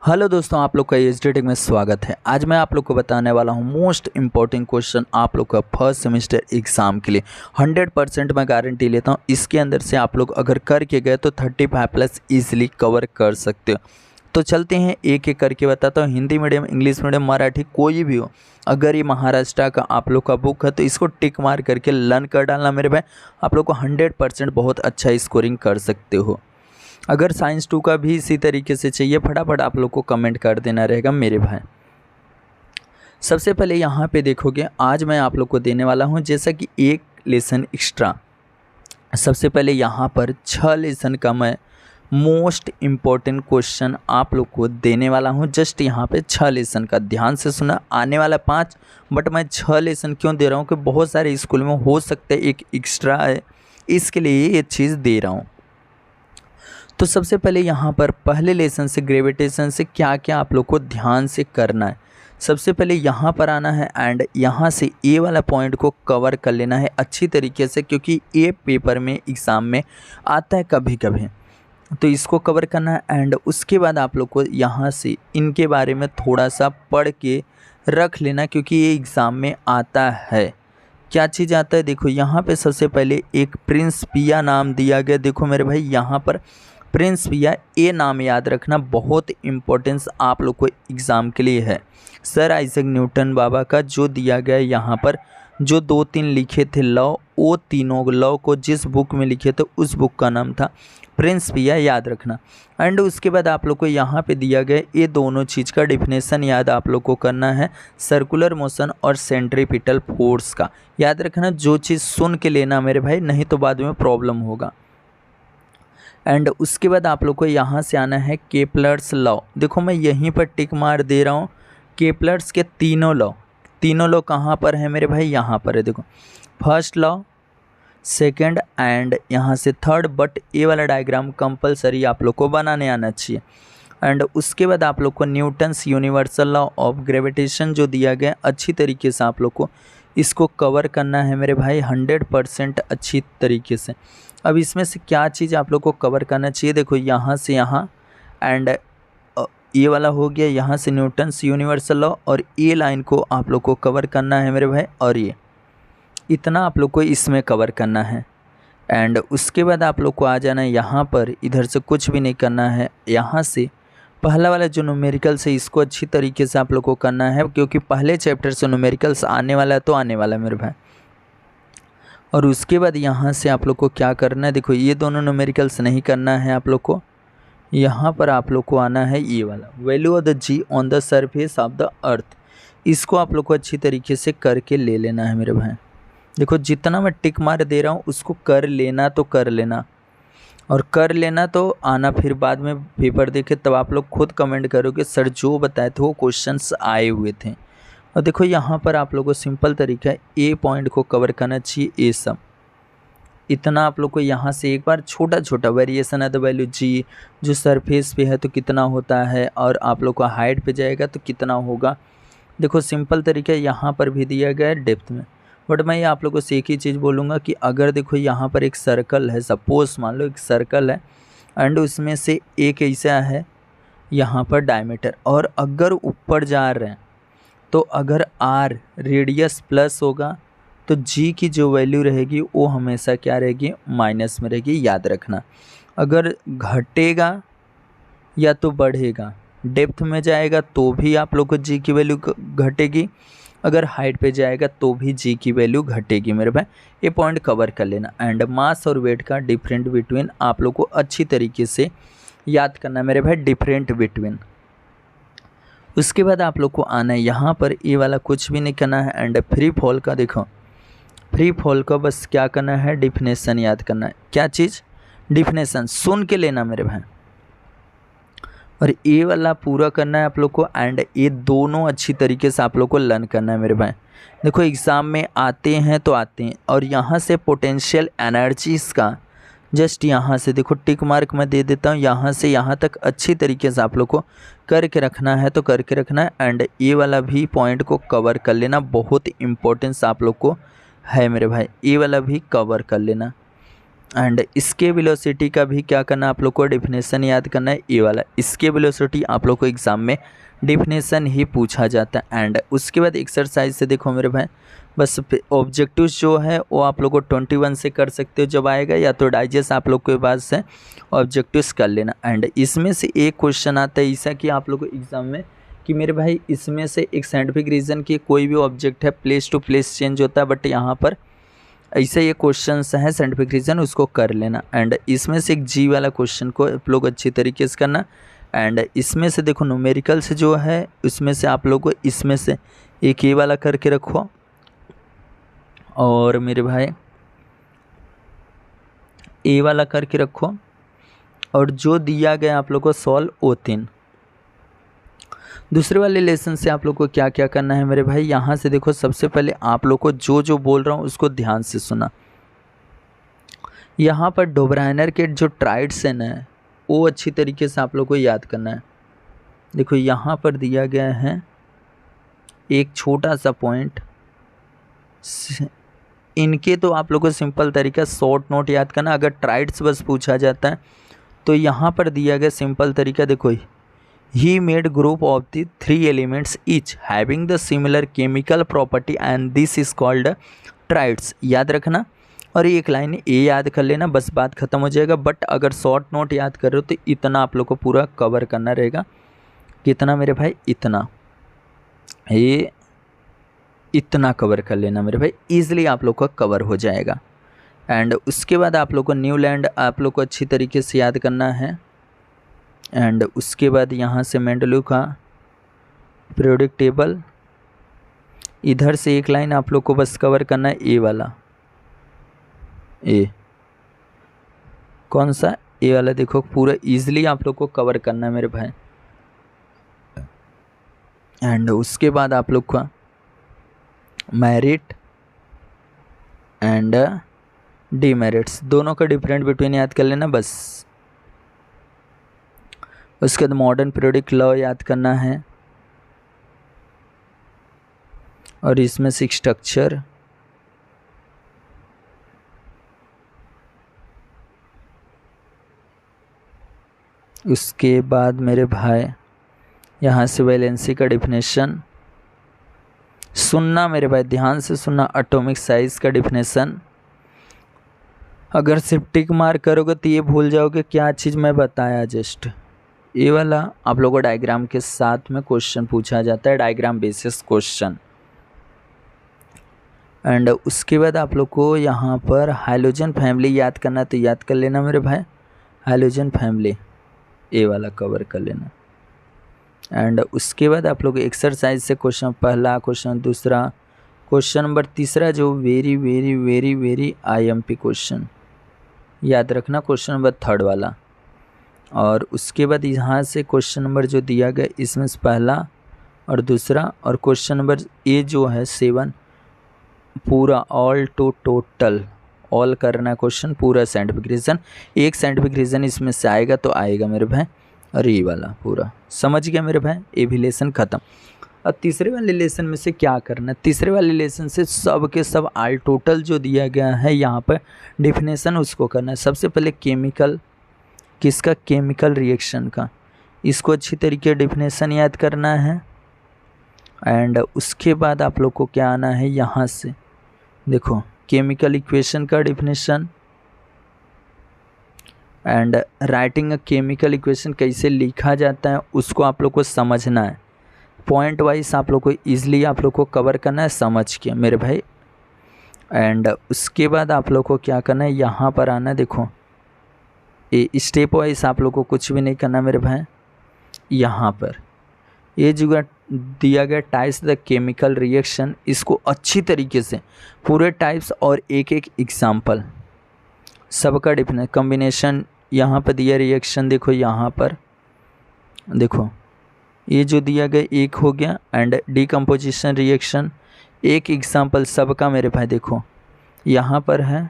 Hello दोस्तों, आप लोग का एचडी में स्वागत है। आज मैं आप लोग को बताने वाला हूँ मोस्ट इम्पॉर्टेंट क्वेश्चन आप लोग का फर्स्ट सेमेस्टर एग्ज़ाम के लिए। 100% मैं गारंटी लेता हूँ इसके अंदर से आप लोग अगर करके गए तो 35+ ईजिली कवर कर सकते हो। तो चलते हैं एक एक करके बताता हूँ। Hindi medium, English medium, Marathi कोई भी हो, अगर ये महाराष्ट्र का आप लोग का बुक है तो इसको टिक मार करके लर्न कर डालना मेरे भाई। आप लोग को 100% बहुत अच्छा स्कोरिंग कर सकते हो। अगर साइंस 2 का भी इसी तरीके से चाहिए, फटाफट आप लोग को कमेंट कर देना रहेगा मेरे भाई। सबसे पहले यहाँ पे देखोगे, आज मैं आप लोग को देने वाला हूँ जैसा कि एक लेसन एक्स्ट्रा। सबसे पहले यहाँ पर 6 लेसन का मैं मोस्ट इम्पॉर्टेंट क्वेश्चन आप लोग को देने वाला हूँ। जस्ट यहाँ पे 6 लेसन का ध्यान से सुना, आने वाला 5, बट मैं 6 लेसन क्यों दे रहा हूँ कि बहुत सारे स्कूल में हो सकता है एक एक्स्ट्रा है, इसके लिए ये चीज़ दे रहा हूँ। तो सबसे पहले यहाँ पर पहले लेसन से ग्रेविटेशन से क्या क्या आप लोग को ध्यान से करना है। सबसे पहले यहाँ पर आना है एंड यहाँ से ए वाला पॉइंट को कवर कर लेना है अच्छी तरीके से, क्योंकि ए पेपर में एग्ज़ाम में आता है कभी कभी, तो इसको कवर करना है। एंड उसके बाद आप लोग को यहाँ से इनके बारे में थोड़ा सा पढ़ के रख लेना, क्योंकि ये एग्ज़ाम में आता है। क्या चीज़ आता है देखो, यहाँ पे सबसे पहले एक प्रिंस पिया नाम दिया गया। देखो मेरे भाई, यहाँ पर प्रिंस पिया ए नाम याद रखना, बहुत इम्पोर्टेंस आप लोग को एग्ज़ाम के लिए है। सर आइजैक न्यूटन बाबा का जो दिया गया यहाँ पर, जो 2-3 लिखे थे लॉ, वो तीनों लॉ को जिस बुक में लिखे थे उस बुक का नाम था प्रिंस पिया, याद रखना। एंड उसके बाद आप लोग को यहाँ पे दिया गया ये दोनों चीज़ का डिफिनेशन याद आप लोग को करना है, सर्कुलर मोशन और सेंट्रीपिटल फोर्स का याद रखना। जो चीज़ सुन के लेना मेरे भाई, नहीं तो बाद में प्रॉब्लम होगा। एंड उसके बाद आप लोग को यहाँ से आना है केपलर्स लॉ। देखो मैं यहीं पर टिक मार दे रहा हूँ, केपलर्स के तीनों लॉ कहाँ पर है मेरे भाई, यहाँ पर है। देखो फर्स्ट लॉ, सेकंड एंड यहाँ से थर्ड, बट ये वाला डायग्राम कंपलसरी आप लोग को बनाने आना चाहिए। एंड उसके बाद आप लोग को Newton's universal law of gravitation जो दिया गया, अच्छी तरीके से आप लोग को इसको कवर करना है मेरे भाई 100% अच्छी तरीके से। अब इसमें से क्या चीज़ आप लोग को कवर करना चाहिए, देखो यहाँ से यहाँ एंड ये वाला हो गया, यहाँ से न्यूटन्स यूनिवर्सल लॉ, और ये लाइन को आप लोग को कवर करना है मेरे भाई, और ये इतना आप लोग को इसमें कवर करना है। एंड उसके बाद आप लोग को आ जाना है यहाँ पर, इधर से कुछ भी नहीं करना है। यहाँ से पहला वाला जो न्यूमेरिकल्स है इसको अच्छी तरीके से आप लोग को करना है, क्योंकि पहले चैप्टर से न्यूमेरिकल्स आने वाला है, तो आने वाला है मेरे भाई। और उसके बाद यहाँ से आप लोग को क्या करना है, देखो ये दोनों न्यूमेरिकल्स नहीं करना है आप लोग को। यहाँ पर आप लोग को आना है ये वाला, value of the G on the surface of the earth, इसको आप लोग को अच्छी तरीके से करके ले लेना है मेरे भाई। देखो जितना मैं टिक मार दे रहा हूँ उसको कर लेना, तो कर लेना, और कर लेना तो आना फिर बाद में पेपर देखे तब आप लोग खुद कमेंट करोगे सर जो बताए थे वो क्वेश्चंस आए हुए थे। और देखो यहाँ पर आप लोगों को सिंपल तरीका है, ए पॉइंट को कवर करना चाहिए, ए सब इतना आप लोग को यहाँ से एक बार छोटा छोटा वेरिएशन है द वैल्यू जी, जो सरफेस पे है तो कितना होता है, और आप लोग को हाइट पे जाएगा तो कितना होगा। देखो सिंपल तरीका यहाँ पर भी दिया गया है डेप्थ में। बट मैं ये आप लोगों से एक ही चीज़ बोलूँगा कि अगर देखो यहाँ पर एक सर्कल है, सपोज मान लो एक सर्कल है एंड उसमें से एक ऐसा है यहाँ पर डायमीटर, और अगर ऊपर जा रहे हैं तो अगर आर रेडियस प्लस होगा तो जी की जो वैल्यू रहेगी वो हमेशा क्या रहेगी, माइनस में रहेगी, याद रखना। अगर घटेगा या तो बढ़ेगा, डेप्थ में जाएगा तो भी आप लोग को जी की वैल्यू घटेगी, अगर हाइट पे जाएगा तो भी जी की वैल्यू घटेगी मेरे भाई। ये पॉइंट कवर कर लेना। एंड मास और वेट का डिफरेंट बिटवीन आप लोग को अच्छी तरीके से याद करना मेरे भाई, डिफरेंट बिटवीन। उसके बाद आप लोग को आना है यहाँ पर, ये वाला कुछ भी नहीं करना है। एंड फ्री फॉल का देखो, फ्री फॉल का बस क्या करना है, डिफिनेशन याद करना है। क्या चीज़, डिफिनेशन सुन के लेना मेरे भाई, और ये वाला पूरा करना है आप लोग को। एंड ये दोनों अच्छी तरीके से आप लोग को लर्न करना है मेरे भाई। देखो एग्ज़ाम में आते हैं तो आते हैं, और यहाँ से पोटेंशियल एनर्जीज़ का जस्ट यहाँ से देखो टिक मार्क मैं दे देता हूँ, यहाँ से यहाँ तक अच्छी तरीके से आप लोग को करके रखना है तो करके रखना है। एंड ये वाला भी पॉइंट को कवर कर लेना, बहुत इम्पोर्टेंस आप लोग को है मेरे भाई, ये वाला भी कवर कर लेना। एंड इसके वेलोसिटी का भी क्या करना है आप लोग को, डिफिनेशन याद करना है ये वाला। इसके वेलोसिटी आप लोग को एग्ज़ाम में डिफिनेशन ही पूछा जाता है। एंड उसके बाद एक्सरसाइज से देखो मेरे भाई, बस ऑब्जेक्टिव्स जो है वो आप लोग को 21 से कर सकते हो जब आएगा, या तो डाइजेस्ट आप लोग के पास से ऑब्जेक्टिव्स कर लेना। एंड इसमें से एक क्वेश्चन आता है ऐसा कि आप लोग को एग्ज़ाम में कि मेरे भाई इसमें से एक साइंटिफिक रीज़न की कोई भी ऑब्जेक्ट है प्लेस टू प्लेस चेंज होता है, बट यहाँ पर ऐसे ये क्वेश्चन है साइंटिफिक रीज़न, उसको कर लेना। एंड इसमें से एक जी वाला क्वेश्चन को आप लोग अच्छी तरीके से करना। एंड इसमें से देखो न्यूमेरिकल से जो है उसमें से आप लोग को इसमें से एक ये वाला करके रखो, और मेरे भाई ए वाला करके रखो, और जो दिया गया आप लोग को सॉल्व ओ 3। दूसरे वाले लेसन से आप लोग को क्या क्या करना है मेरे भाई, यहाँ से देखो सबसे पहले आप लोग को जो जो बोल रहा हूँ उसको ध्यान से सुना। यहाँ पर डोब्राइनर के जो ट्राइड्सन है वो अच्छी तरीके से आप लोग को याद करना है। देखो यहाँ पर दिया गया है एक छोटा सा पॉइंट, इनके तो आप लोग को सिंपल तरीका शॉर्ट नोट याद करना। अगर ट्राइड्स बस पूछा जाता है तो यहाँ पर दिया गया सिंपल तरीका देखो, he made group of the 3 elements each having the similar chemical property and this is called triads, याद रखना। और एक लाइन ए याद कर लेना, बस बात खत्म हो जाएगा। बट अगर शॉर्ट नोट याद कर रहे हो तो इतना आप लोग को पूरा कवर करना रहेगा। कितना मेरे भाई, इतना, ये इतना कवर कर लेना मेरे भाई, ईजिली आप लोग का कवर हो जाएगा। एंड उसके बाद आप लोग को न्यूलैंड आप लोग को अच्छी तरीके से याद करना है। एंड उसके बाद यहाँ से मेंडलू का पीरियोडिक टेबल, इधर से एक लाइन आप लोग को बस कवर करना है, ए वाला, ए कौन सा, ए वाला। देखो पूरा इजीली आप लोग को कवर करना है मेरे भाई। एंड उसके बाद आप लोग का मेरिट एंड डीमेरिट्स दोनों का डिफरेंट बिटवीन याद कर लेना बस। उसके बाद मॉडर्न पीरियोडिक लॉ याद करना है, और इसमें से स्ट्रक्चर, उसके बाद मेरे भाई यहाँ से वैलेंसी का डिफिनेशन सुनना मेरे भाई, ध्यान से सुनना। एटॉमिक साइज का डिफिनेशन, अगर सिर्फ टिक मार करोगे तो ये भूल जाओगे क्या चीज़ मैं बताया जस्ट। ये वाला आप लोगों को डायग्राम के साथ में क्वेश्चन पूछा जाता है, डायग्राम बेसिस क्वेश्चन। एंड उसके बाद आप लोग को यहाँ पर हाइड्रोजन फैमिली याद करना, तो याद कर लेना मेरे भाई, हाइड्रोजन फैमिली ए वाला कवर कर लेना। एंड उसके बाद आप लोग एक्सरसाइज से क्वेश्चन पहला, क्वेश्चन दूसरा, क्वेश्चन नंबर तीसरा जो very very very very IMP question याद रखना, क्वेश्चन नंबर थर्ड वाला। और उसके बाद यहाँ से क्वेश्चन नंबर जो दिया गया इसमें से पहला और दूसरा, और क्वेश्चन नंबर ए जो है 7 पूरा ऑल टू टोटल ऑल करना क्वेश्चन, पूरा साइंटिफिक रीज़न। एक साइंटिफिक रीज़न इसमें से आएगा तो आएगा मेरे भाई, और ये वाला पूरा समझ गया मेरे भाई, ये भी लेसन ख़त्म। अब तीसरे वाले लेसन में से क्या करना है, तीसरे वाले लेसन से सब के सब ऑल टोटल जो दिया गया है यहाँ पर डिफिनेशन उसको करना है। सबसे पहले केमिकल, किसका, केमिकल रिएक्शन का, इसको अच्छी तरीके डिफिनेशन याद करना है। एंड उसके बाद आप लोग को क्या आना है, यहाँ से देखो केमिकल इक्वेशन का definition, and writing a chemical equation कैसे लिखा जाता है उसको आप लोग को समझना है। पॉइंट वाइज आप लोग को ईजिली आप लोग को कवर करना है, समझ के मेरे भाई। एंड उसके बाद आप लोग को क्या करना है, यहाँ पर आना, देखो ये स्टेप वाइज आप लोग को कुछ भी नहीं करना मेरे भाई। यहाँ पर ये जो दिया गया टाइप्स द केमिकल रिएक्शन, इसको अच्छी तरीके से पूरे टाइप्स और एक एक एग्जाम्पल सबका डिफरेंस कॉम्बिनेशन यहाँ पर दिया रिएक्शन, देखो यहाँ पर देखो ये जो दिया गया एक हो गया। एंड डिकम्पोजिशन रिएक्शन एक एग्जाम्पल सबका मेरे भाई देखो यहाँ पर है।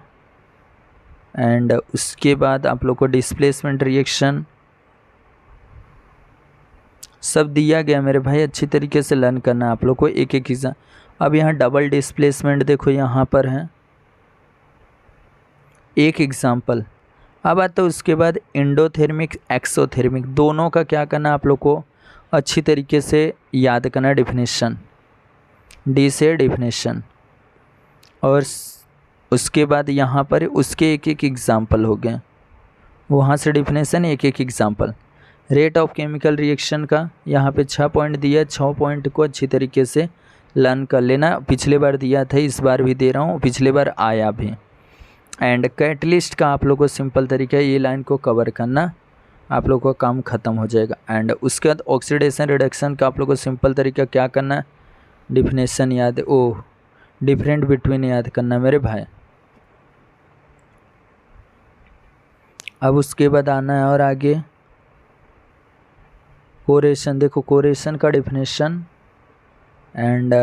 एंड उसके बाद आप लोग को डिस्प्लेसमेंट रिएक्शन सब दिया गया मेरे भाई, अच्छी तरीके से लर्न करना है आप लोग को एक एक एग्जाम। अब यहाँ डबल डिस्प्लेसमेंट देखो यहाँ पर है, एक एग्जाम्पल। अब आता है उसके बाद एंडोथर्मिक एक्सोथर्मिक, दोनों का क्या करना आप लोग को अच्छी तरीके से याद करना डेफिनेशन, डी से डेफिनेशन। और उसके बाद यहाँ पर उसके एक एक एग्जाम्पल हो गए, वहाँ से डेफिनेशन एक एक example. Rate of chemical reaction का यहाँ पे 6 पॉइंट दिया, 6 पॉइंट को अच्छी तरीके से लर्न कर लेना। पिछले बार दिया था, इस बार भी दे रहा हूँ, पिछले बार आया भी। एंड कैटलिस्ट का आप लोग को सिंपल तरीका है, ये लाइन को कवर करना, आप लोग का काम ख़त्म हो जाएगा। एंड उसके बाद ऑक्सीडेशन रिडक्शन का आप लोग को सिंपल तरीका क्या करना है, डिफिनेशन याद, ओह डिफरेंट बिटवीन याद करना मेरे भाई। अब उसके बाद आना है और आगे कोरेशन, देखो कोरेशन का डिफिनेशन एंड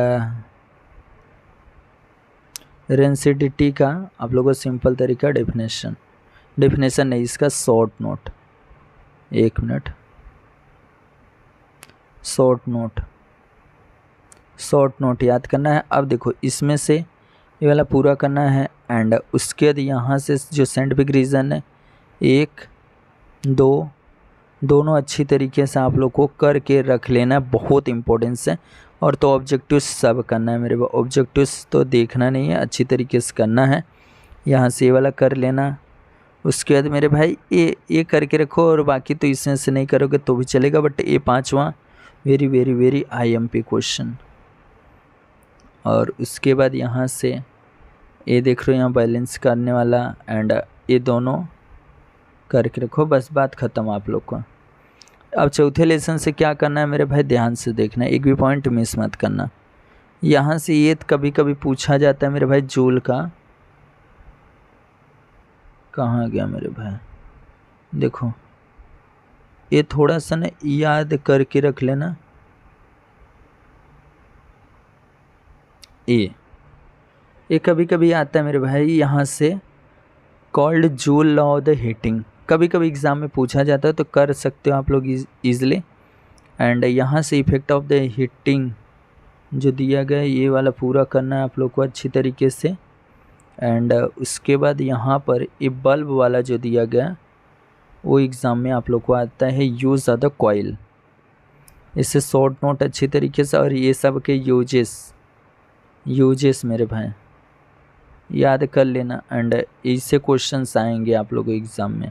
रेंसिडिटी का आप लोगों को सिंपल तरीका डेफिनेशन, डेफिनेशन नहीं इसका शॉर्ट नोट, एक मिनट, शॉर्ट नोट याद करना है। अब देखो इसमें से ये वाला पूरा करना है एंड उसके बाद यहाँ से जो साइंटिफिक रीज़न है 1 2 दोनों अच्छी तरीके से आप लोग को करके रख लेना, बहुत इम्पोर्टेंस है। और तो ऑब्जेक्टिव्स सब करना है मेरे पास, ऑब्जेक्टिव्स तो देखना नहीं है, अच्छी तरीके से करना है। यहाँ से ये वाला कर लेना, उसके बाद मेरे भाई ये करके रखो, और बाकी तो इसमें से नहीं करोगे तो भी चलेगा, बट ये 5वां very very very IMP question. और उसके बाद यहाँ से ये देख रहे हो यहाँ बैलेंस करने वाला एंड ये दोनों करके रखो, बस बात ख़त्म आप लोग को। अब चौथे लेसन से क्या करना है मेरे भाई, ध्यान से देखना, एक भी पॉइंट मिस मत करना। यहाँ से ये कभी कभी पूछा जाता है मेरे भाई, जूल का कहाँ गया मेरे भाई, देखो ये थोड़ा सा ना याद करके रख लेना। ये कभी कभी आता है मेरे भाई, यहाँ से called joule law of the heating, कभी कभी एग्ज़ाम में पूछा जाता है, तो कर सकते हो आप लोग ईज़िली। एंड यहाँ से इफेक्ट ऑफ द हीटिंग जो दिया गया है, ये वाला पूरा करना है आप लोग को अच्छी तरीके से। एंड उसके बाद यहाँ पर ये बल्ब वाला जो दिया गया वो एग्ज़ाम में आप लोग को आता है, यूज़ ऑफ द कॉइल, इससे शॉर्ट नोट अच्छी तरीके से। और ये सब के यूजेस मेरे भाई याद कर लेना, एंड इससे क्वेश्चंस आएंगे आप लोगों को एग्ज़ाम में।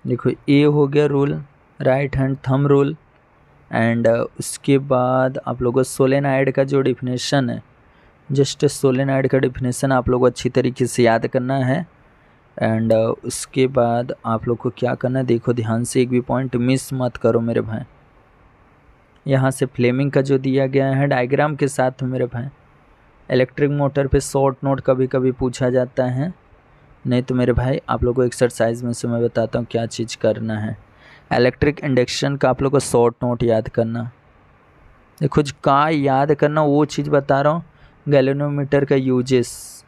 देखो ये हो गया rule, right hand thumb rule. And उसके बाद आप लोगों को सोलेनाइड का जो डिफिनेशन है, जस्ट सोलेनाइड का डिफिनेशन आप लोगों को अच्छी तरीके से याद करना है। एंड उसके बाद आप लोग को क्या करना है, देखो ध्यान से, एक भी पॉइंट मिस मत करो मेरे भाई। यहाँ से फ्लेमिंग का जो दिया गया है डायग्राम के साथ मेरे भाई, इलेक्ट्रिक मोटर पे शॉर्ट नोट कभी कभी पूछा जाता है, नहीं तो मेरे भाई आप लोगों को एक्सरसाइज में से मैं बताता हूँ क्या चीज़ करना है। इलेक्ट्रिक इंडक्शन का आप लोग को शॉर्ट नोट याद करना, देखो जो का याद करना वो चीज़ बता रहा हूँ। गैल्वेनोमीटर का यूजेस,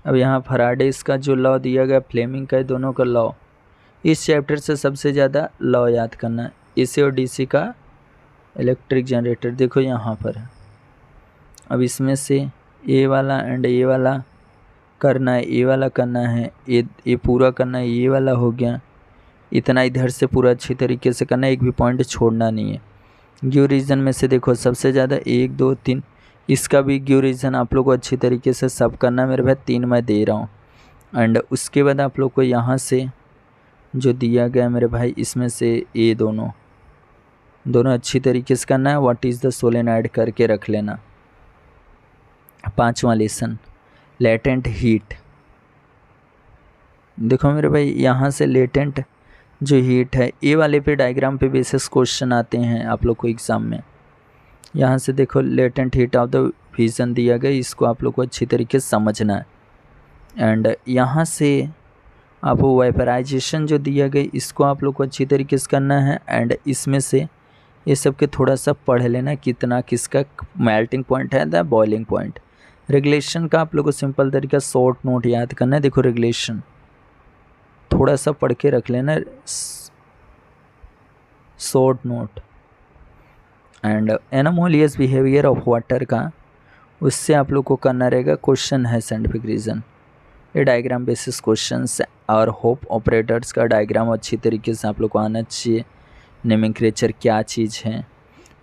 अब यहाँ फैराडेस का जो लॉ दिया गया, फ्लेमिंग का, दोनों का लॉ, इस चैप्टर से सबसे ज़्यादा लॉ याद करना है। AC और DC का इलेक्ट्रिक जनरेटर देखो यहाँ पर है। अब इसमें से ये वाला एंड ये वाला करना है, ये वाला करना है, ये पूरा करना है, ये वाला हो गया, इतना इधर से पूरा अच्छी तरीके से करना है, एक भी पॉइंट छोड़ना नहीं है। ग्यू रीजन में से देखो सबसे ज़्यादा 1 2 3, इसका भी ग्यू रीजन आप लोग को अच्छी तरीके से सब करना है मेरे भाई, 3 मैं दे रहा हूँ। एंड उसके बाद आप लोग को यहाँ से जो दिया गया मेरे भाई, इसमें से ये दोनों अच्छी तरीके से करना है। व्हाट इज़ द सोलेनाइड करके रख लेना। 5वां लेसन, लेटेंट हीट, देखो मेरे भाई यहाँ से लेटेंट जो हीट है, ये वाले पे डायग्राम पे बेसिस क्वेश्चन आते हैं आप लोग को एग्ज़ाम में। यहाँ से देखो latent heat of the fusion दिया गया, इसको आप लोग को अच्छी तरीके से समझना है। एंड यहाँ से आपको वेपराइजेशन जो दिया गया, इसको आप लोग को अच्छी तरीके से करना है। एंड इसमें से ये सब के थोड़ा सा पढ़ लेना, कितना किसका मेल्टिंग पॉइंट है, द बॉइलिंग पॉइंट। रेगुलेशन का आप लोग को सिंपल तरीका शॉर्ट नोट याद करना है। देखो रेगुलेशन थोड़ा सा पढ़ के रख लेना, short note. And anomalous behaviour of water का, उससे आप लोग को करना रहेगा क्वेश्चन है साइंटिफिक रीज़न। ये डायग्राम बेसिस क्वेश्चंस और होप ऑपरेटर्स का डायग्राम अच्छी तरीके से आप लोग को आना चाहिए। नोमेनक्लेचर क्या चीज़ है।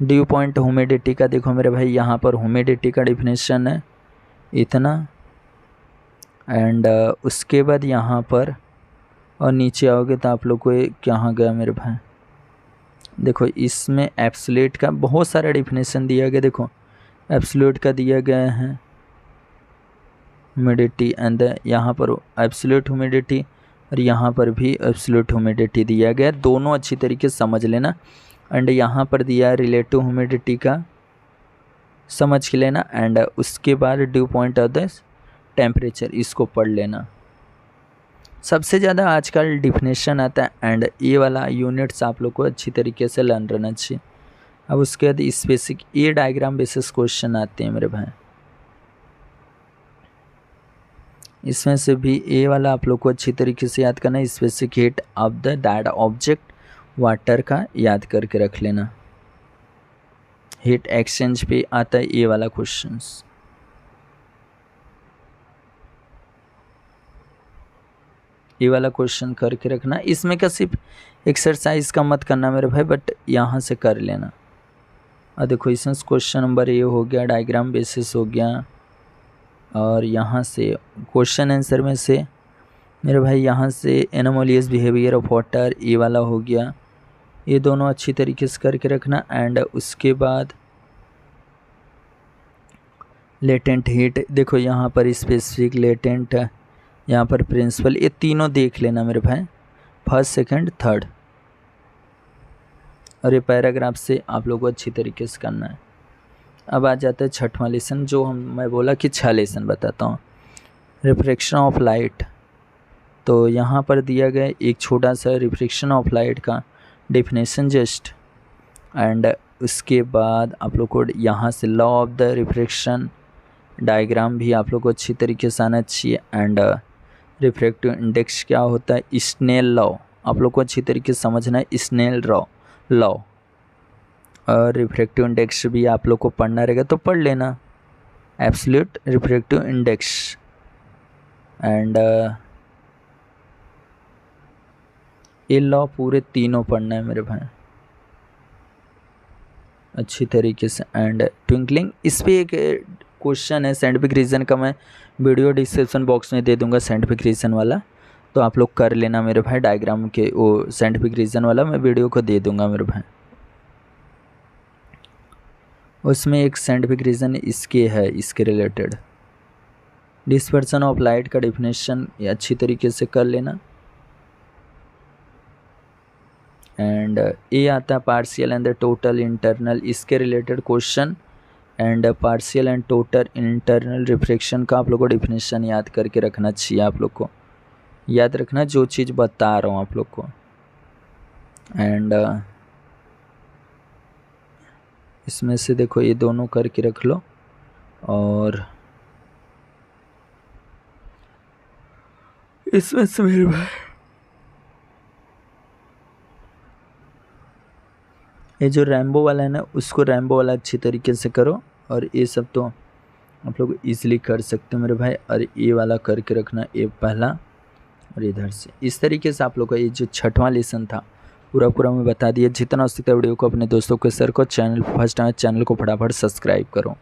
ड्यू पॉइंट ह्यूमिडिटी का देखो मेरे भाई, यहाँ पर ह्यूमिडिटी का डिफिनेशन है इतना, एंड उसके बाद यहाँ पर और नीचे आओगे तो आप लोग को कहाँ गया मेरे भाई, देखो इसमें एब्सोल्यूट का बहुत सारा डिफिनेशन दिया गया। देखो एब्सोल्यूट का दिया गया है ह्यूमिडिटी, एंड यहाँ पर एब्सोल्यूट ह्यूमिडिटी और यहाँ पर भी एब्सोल्यूट ह्यूमिडिटी दिया गया, दोनों अच्छी तरीके से समझ लेना। एंड यहाँ पर दिया है रिलेटिव ह्यूमिडिटी का, समझ के लेना। एंड उसके बाद due point of the temperature, इसको पढ़ लेना। सबसे ज़्यादा आजकल डिफिनेशन आता है, एंड ये वाला यूनिट्स आप लोग को अच्छी तरीके से लर्न रहना चाहिए। अब उसके बाद स्पेसिफिक ये डायग्राम बेसिस क्वेश्चन आते हैं मेरे भाई, इसमें से भी ए वाला आप लोग को अच्छी तरीके से याद करना है। Specific heat of the that object, water का याद करके रख लेना। हीट एक्सचेंज पे आता है ये वाला क्वेश्चंस। ये वाला क्वेश्चन करके रखना। इसमें का सिर्फ एक्सरसाइज का मत करना मेरे भाई, बट यहाँ से कर लेना। और देखो इसमें क्वेश्चन नंबर ये हो गया, डायग्राम बेसिस हो गया, और यहाँ से क्वेश्चन आंसर में से मेरे भाई यहाँ से एनोमोलियस बिहेवियर ऑफ वाटर ये वाला हो गया। ये दोनों अच्छी तरीके से करके रखना। एंड उसके बाद लेटेंट हीट, देखो यहाँ पर स्पेसिफिक, लेटेंट, यहाँ पर प्रिंसिपल, ये तीनों देख लेना मेरे भाई, फर्स्ट सेकंड थर्ड। और ये पैराग्राफ से आप लोगों को अच्छी तरीके से करना है। अब आ जाता है छठवां लेसन, जो मैं बोला कि 6 लेसन बताता हूँ। रिफ्रैक्शन ऑफ लाइट, तो यहाँ पर दिया गया एक छोटा सा रिफ्रैक्शन ऑफ लाइट का डेफिनेशन जस्ट। एंड उसके बाद आप लोग को यहाँ से law of the refraction diagram भी आप लोग को अच्छी तरीके से आना चाहिए। एंड रिफ्रैक्टिव इंडेक्स क्या होता है, स्नेल लॉ आप लोग को अच्छी तरीके से समझना है, स्नेल लॉ। और रिफ्रैक्टिव इंडेक्स भी आप लोग को पढ़ना रहेगा तो पढ़ लेना, एब्सोल्यूट रिफ्रैक्टिव इंडेक्स। एंड ये लॉ पूरे तीनों पढ़ना है मेरे भाई अच्छी तरीके से। एंड ट्विंकलिंग, इस पर एक क्वेश्चन है साइंटिफिक रीज़न का, मैं वीडियो डिस्क्रिप्शन बॉक्स में दे दूंगा साइंटिफिक रीज़न वाला, तो आप लोग कर लेना मेरे भाई। डायग्राम के वो साइंटिफिक रीज़न वाला मैं वीडियो को दे दूंगा मेरे भाई। उसमें एक साइंटिफिक रीज़न इसके है, इसके रिलेटेड डिस्पर्सन ऑफ लाइट का डेफिनेशन अच्छी तरीके से कर लेना। एंड ये आता है partial and the total internal, इसके related question. And partial and total internal refraction का आप लोग को डेफिनेशन याद करके रखना चाहिए। आप लोग को याद रखना जो चीज़ बता रहा हूँ आप लोग को। एंड इसमें से देखो ये दोनों करके रख लो। और इसमें से मेरे भाई ये जो रैम्बो वाला है ना, उसको रैम्बो वाला अच्छी तरीके से करो। और ये सब तो आप लोग इजीली कर सकते हो मेरे भाई। और ये वाला करके रखना, ये पहला, और इधर से इस तरीके से आप लोग का ये जो छठवां लेसन था पूरा मैं बता दिया। जितना हो सकता है वीडियो को अपने दोस्तों के शेयर करो। चैनल फर्स्ट टाइम चैनल को फटाफट सब्सक्राइब करो।